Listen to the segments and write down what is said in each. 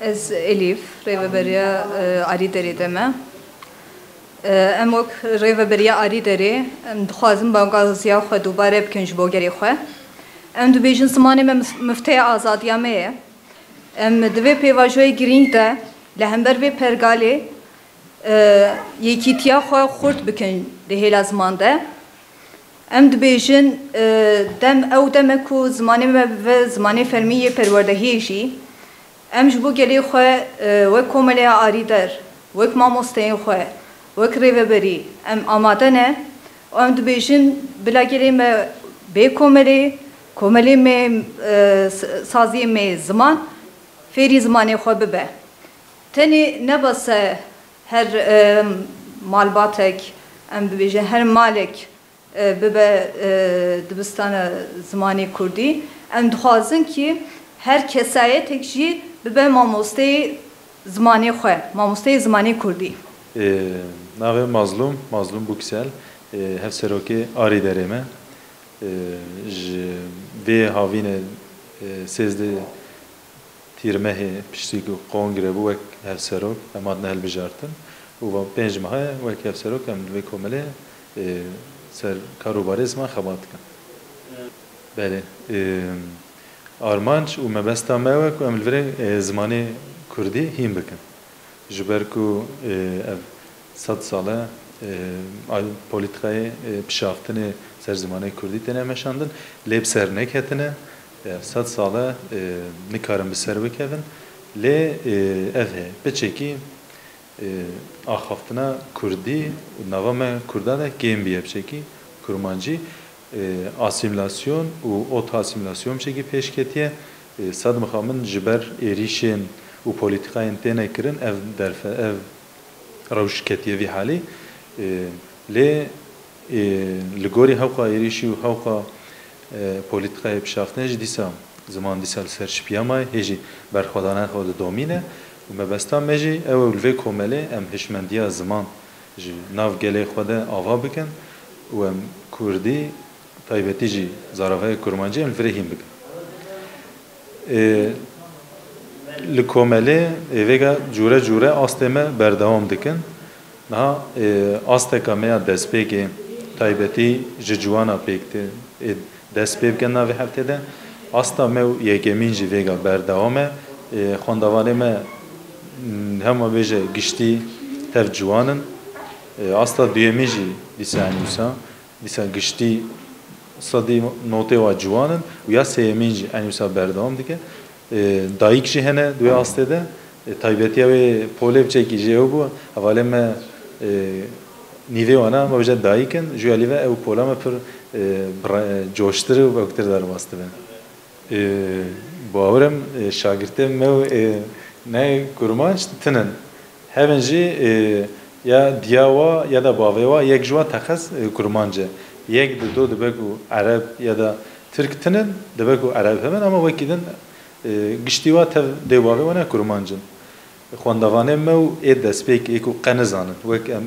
Ez Elif, rêveberiya Arîderê de me. Em wek rêveberiya Arîderê em dixwazin bangaziya xwe dubare bikin ji bo gerê xwe. Em dibêjin zimanê me mifteya azadiya me ye. Em divê pêvajoyê girîng de li hember vê pergalê yekîtiya xwe xurt bikin di hêla ziman de. Em dibêjin dem ew deme ku zimanê me bibe zimanê fermî yê perwerdehiyê jî em ji bo gelê xwe wek komeleya Arîder, wek mamosteyên xwe, wek rêveberî em amade ne û em dibêjin bila gelê me bê komelê me saziyê me ziman fêrî zimanê xwe bibe. Tenê nebase her malbatek em bibêjin her malek bibe dibistana zimanê Kurdî em dixwazin ki her kesayetek jî bibe mamosteyê zimanê xwe, mamosteyê zimanê Kurdî. Navê Mazlum Buksel, hevserokê Arîderê me. Ji vê havînê sêzdê tîrmehê piştî ku kongre bû wek hevserok em hatine hilbijartin û pênc mehe wek hevserok em li vê komelê ser karûbarê ziman xebat dikin. Belê. Armanc û mebesta me we ku em li virê zimanê Kurdî hîn bikin. Ji ber ku ev 100 sale polîtikayê pişaftinê ser zimanê Kurdî têne meşandin, lê bi ser neketine, 100 sale nikarin bi ser bikevin, lê ev heye. Biçekî axaftina Kurdî û nava me Kurda de kêm biye biçekî kurmancî asimilasyon û ot asimilasyon biçekî pêş ketiye sad mixamin ji ber êrîşên û polîtikayên têne kirin ev derfe ev rewş ketiye vî halî lê li gorî hewqa êrîşî û hewqa polîtikayê pişaftinê jî dîsa ziman dîsa li ser şipiya mayê hê jî berxwedana xwe didomîne û mebesta me jî ew li vê komelê em hişmendiya ziman ji nav gelê xwe de ava bikin û em Kurdî taybetî jî zaravayê kurmancî em li virê hîn bikin. Li komelê vêga cure astê me berdewam dikin. Niha asteka me ya destpêkê taybetî ji ciwana pêk dest pê bikin navê heftê de asta me û yekemîn jî vêga berdewam e. Xwendevanê me hema bêje giştî tev ciwanin. Asta duyemî jî dîsa enûsa dîsa giştî sadî notê wa ciwanin û ya sêyemîn jî enûsa berdewam dike. Dayîk jî hene duya astê de taybetiya wê polê biçekî jê ew bû hevalê me nîvê wana me bêje dayîkin ji alî ve ew pola me pir coştir û wektir derbas dibin. Bawer im şagirtên me ne kurmanc tinin hevin jî ya diya wa ya da bavê wa yek ji wan texez kurmanc e. Yek di do dibe ku Ereb ya da Tirk tinin dibe ku Ereb hevin ama wekî din giştî wa tev dê bavê wan e kurmancin. Xwendevanê me û ê destpêkê ku qe nizanin wek em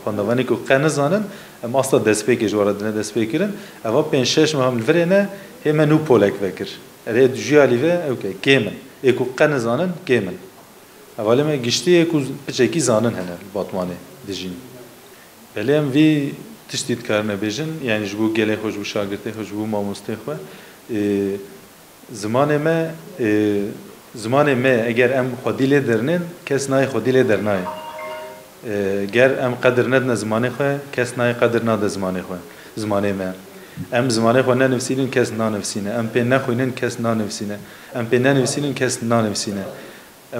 xwendevanê ku qe nizanin em asta destpêkê ji wara dine destpêkirin eva 5-6 mehem li virê ne hê me nû polek vekir. Erê ji alî ve ew kêmin ê ku qe nizanin kêmin. Hevalê me giştî ku piçekî zanin hene li Batmanê dijîn. Belê em vî tiştî dikarine bêjin yani ji bo gelê xwe ji bo şagirtê xwe ji bo mamostê xwe zimanê me eger em xwedî lê derinin kes nayê xwedî lê dernayê. Ger em qedir nedine zimanê xwe kes nayê qedir nade zimanê xwe zimanê me. Em zimanê xwe nenivîsînin kes nanivîsîne. Em pê nexwînin kes nanivîsîne. Em pê nenivîsînin kes nanivîsîne.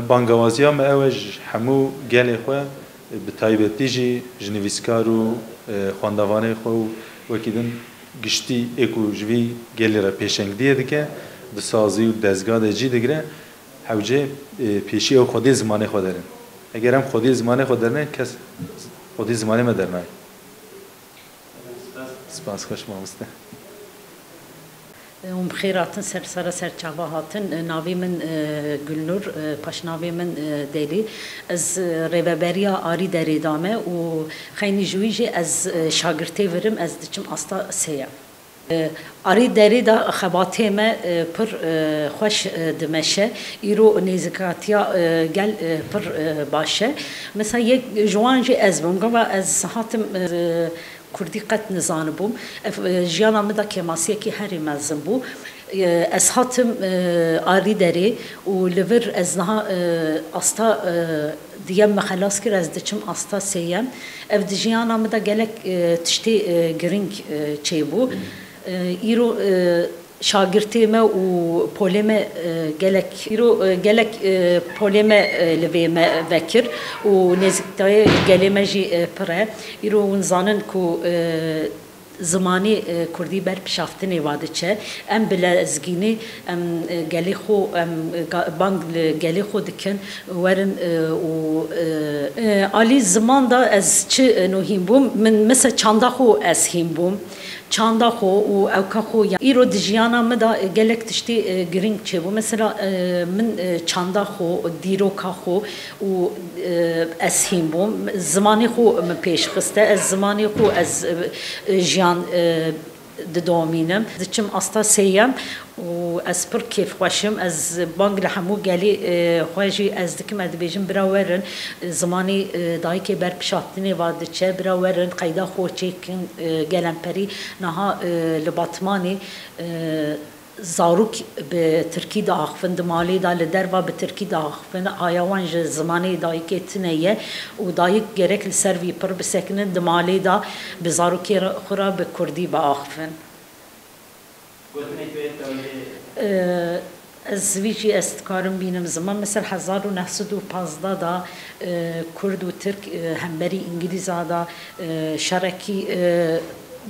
Bangewaziya me ew e ji hemû gelê xwe bi taybetî jî ji nivîskar û xwendevanê xwe û wekî din giştî ê ku ji vî gelê re pêşengdiyê dike di sazî û dezga de cî digire hewce pêşî ew xwedî zimanê xwe derin. Eger em xwedî zimanê xwe derine kes xwedî zimanê me dernayê. Spas xweş mamoste. Xêratin sersera serçava hatin navê min Gülnur paşnavê min Delî ez rêveberiya Arîderê dame û xeynî ji wî jî ez şagirtê virim ez diçim asta sêya. Arî derê da xebatê me pir xweş dimeşe, îro nêzîkatiya gel pir baş e. Mesela yek ji wan jî ez bûm, gava ez hatim Kurdî qet nizanibûm, ev jiyana me da kemasiyekî herî mezin bû. Ez hatim arî derê û li vir ez niha asta diyem me xelas kir, ez diçim asta sêyem. Ev di jiyana me da gelek tiştê giring çêbû. İro şagirtê me û polê me gelek polê me li vê me vekir û nêzîktayê gelê me jî pir e. İro hûn zanin ku zimanê Kurdî ber pişaftinê wa diçe, em bi lezgînê em gelê xwe em bang li gelê xwe dikin werin û alî ziman da ez çi nûhîn bûm, min mesela çanda xwe ez hîn bûm. Çanda xwe û ewka xwe îro di jiyana me da gelek tiştê giring çêbû. Mesela min çanda xwe, dîroka xwe û ez hîn bûm. Zimanê xwe min pêş xiste, ez zimanê xwe ez jiyan didomînim. Diçim asta sêyem û ez pir kêfxweşim. Ez bang li hemû gelê xwe jî ez dikim, ez dibêjim bira werin zimanê dayîkê ber pişaftinê wa diçe, bira werin qeyda xwe çêkin gelemperî niha li Batmanê zarok bi Tirkî de axivin, di malê da li derva bi Tirkî de axivin, aya wan ji zimanê dayîkê tune ye û dayîk gerek li ser vî pir bisekinin, di malê da bi zarokê xwe re bi Kurdî biaxivin. Ez vî jî ez dikarim bînim ziman, mesela 1915 da Kurd û Tirk hemberî İngilîza da şerekî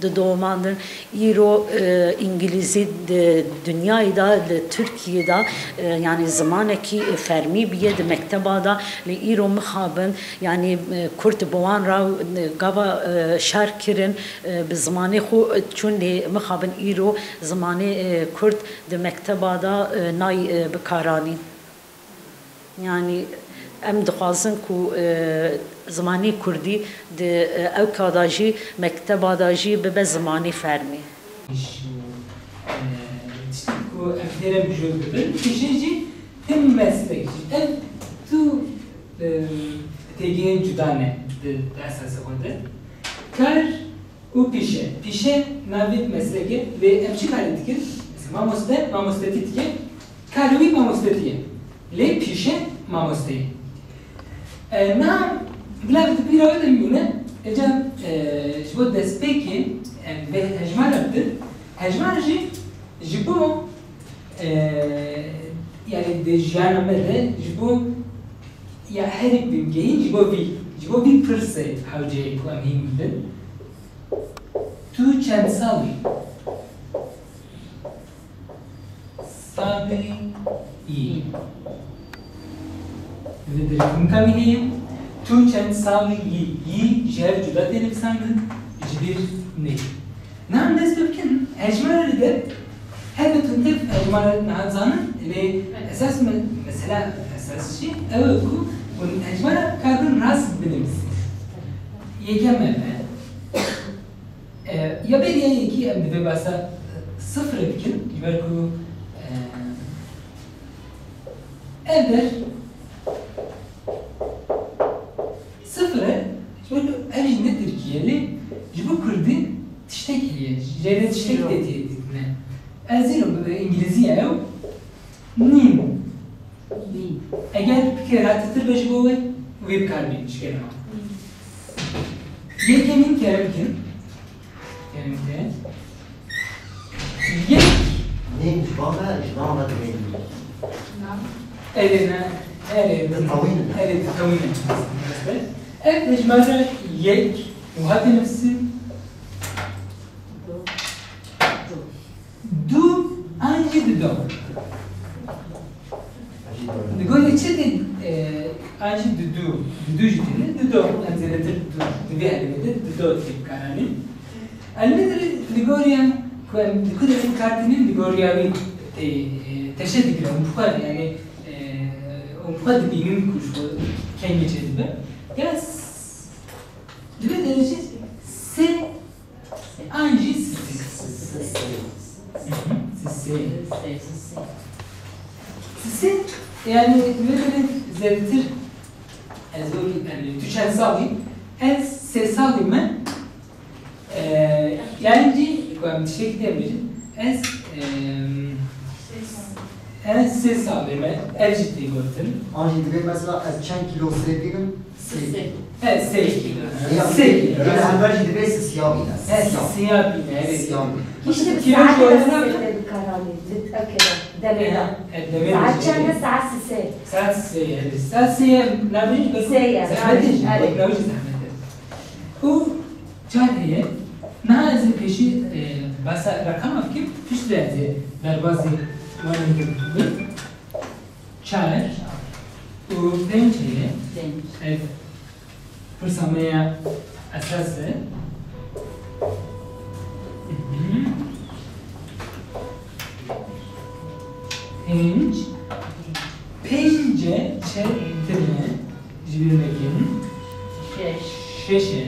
didomandin. İro İngilizî dünyayê da li Tirkiyê da yani zimanekî fermî biye di mekteba da li îro mixabin yani Kurd bi wan re gava şer kirin bi zimanê xwe çûn lê mixabin îro zimanê Kurd di mekteba da nay bikaranîn. Yani em dixwazin ku zimanê Kurdî di ewka da jî mekteba da jî bibe zimanê fermî. Ku em têre bijûr bibin, pêşê jî tim meslek jî. Ev tu têgihên cuda ne di esasa xwe de. Kar û pîşe. Pîşe navê meslekê vê em çi karê dikin? Mamoste, mamostetî dike. Kar wî mamostetî ye. Lê pîşe mamosteyê. Na bila bi pîra wê de mîne, ecem ji bo destpêkê vê hejmara bidin. Hejmar jî ji bo yani di jiyana me de ji bo ya herî bimgehîn ji bo vî pirsê hewceyê ku em hîn bidin. Tu çend salî? Salî yî. Vê kamî heye? Tu çend salî yî? Yî ji hev cuda tê nivîsandin ji bîr nê. Nam dest bi bikin hejmarê de her bütün tev hejmarê niha zanin lê esas mesela esas jî ew e ku hûn hejmara karbin rast binivîsin. Yekem ev e. Ya bêrî ya yekî em divê basa sıfır dikin ji ber ku ev der sıfır e ji ber ku ev jî ne Tirkiyelî ji bo Kurdî tiştek heye, jêrê tiştek de tê dikine. Ez zîrom İngilîziye ew nîm. Eger pikir rahattir be ji bo we wê bikarbînin ji kelema. Yekemîn kere bikin. Keremîte. Yek. Neymiş baba? İşte Elena, evet, tawîn. Ev hejmara yek û hatî nivîsin du an jî dido. Digorê çi de an jî didu jî tîne dido em zêdetir divê elmê de dido tê bikaranîn. Elmê de digoriyan ku em ku de kartînin digoriya wî teşe dikire umpuka yani umpuka dibînin ku ji bo kengê çêdibe. Ya divê derece se an jî ببینید زیادتر از اون تو چند سالی از 3 سالی من yani bir şey diyemeyeceğim. En ses sağlayayım. El ciddi gördüm. Anji dibe mesela az çen kilo sevdiğim Evet, sevgi. sevgi. Yani haberci dibe siyah bina. Evet, siyah bina. Evet. Siyah bina. işte Kilo saat olarak- kaçta kararlı ökede demeyla. Saat çende saat sise. Saat seye. Saat seye. Ne bileyim? Seye. Zahmet edin. Evet. Ne bileyim zahmet edin. Bu çareye نه از پیشی بس رقم افکیم پیش درده در بازی وانگی بود چار و پنجه فرسامه اساسه پنجه چه ترمه جبیر مکین ششه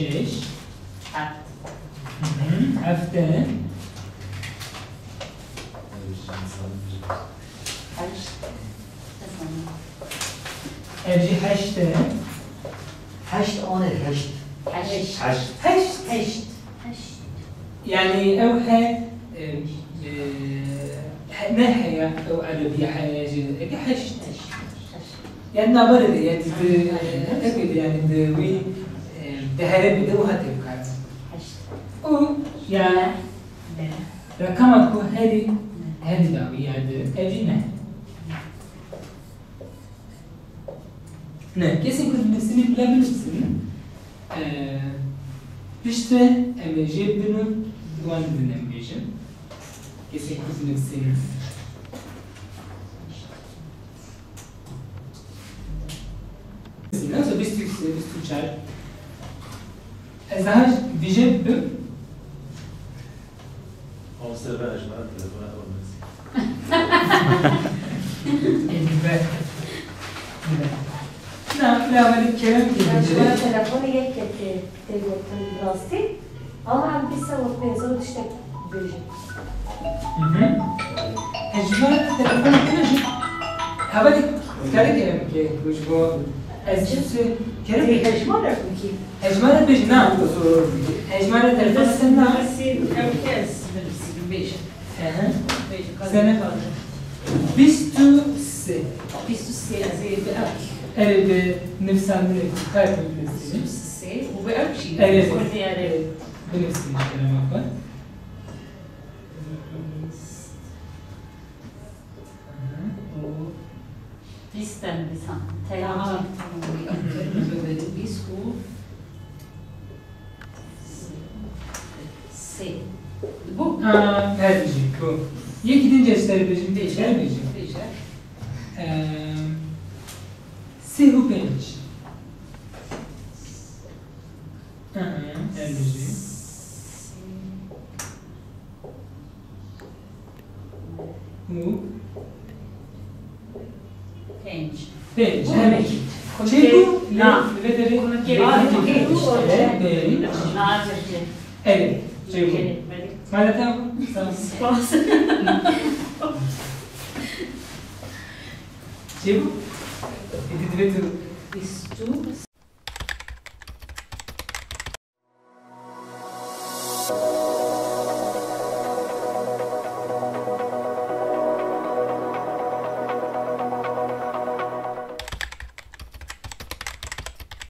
6 هفته evci 8'te 8 آن 8 yani ev he ne heye ev arabiye heye jide 8 yani nabarı yani tabii yani de دهره بده و هات بکار او یا رقم کو هری داوی یاد اجی نه kesin kudüsünü bilebilirsin işte emeje bunu duan dinlemeyeceğim kesin kudüsünü nasıl bir tüccar ازدهاج ویژه بم Konserve ecmaat telefon olması. نه لاولی کلام شما تلفن یک تلفن راستی ama هم 20 ساعت پیزا داشته بیشتر. ecmaat telefon کنه اولی کاری کلام که روش با از چیز کلام هشمان رفت کی؟ ecmaat بیش نه ecmaat telefon sen نه سنه 23 evet nefsanlı kaybetmesi evet benimsin kelime var Bu. evet bu yeki gidince işleri bizim değişer mi? Se o pente. É LG. O Pente. pente. Tipo, vedere evet. Tipo. Mas até tipo. E de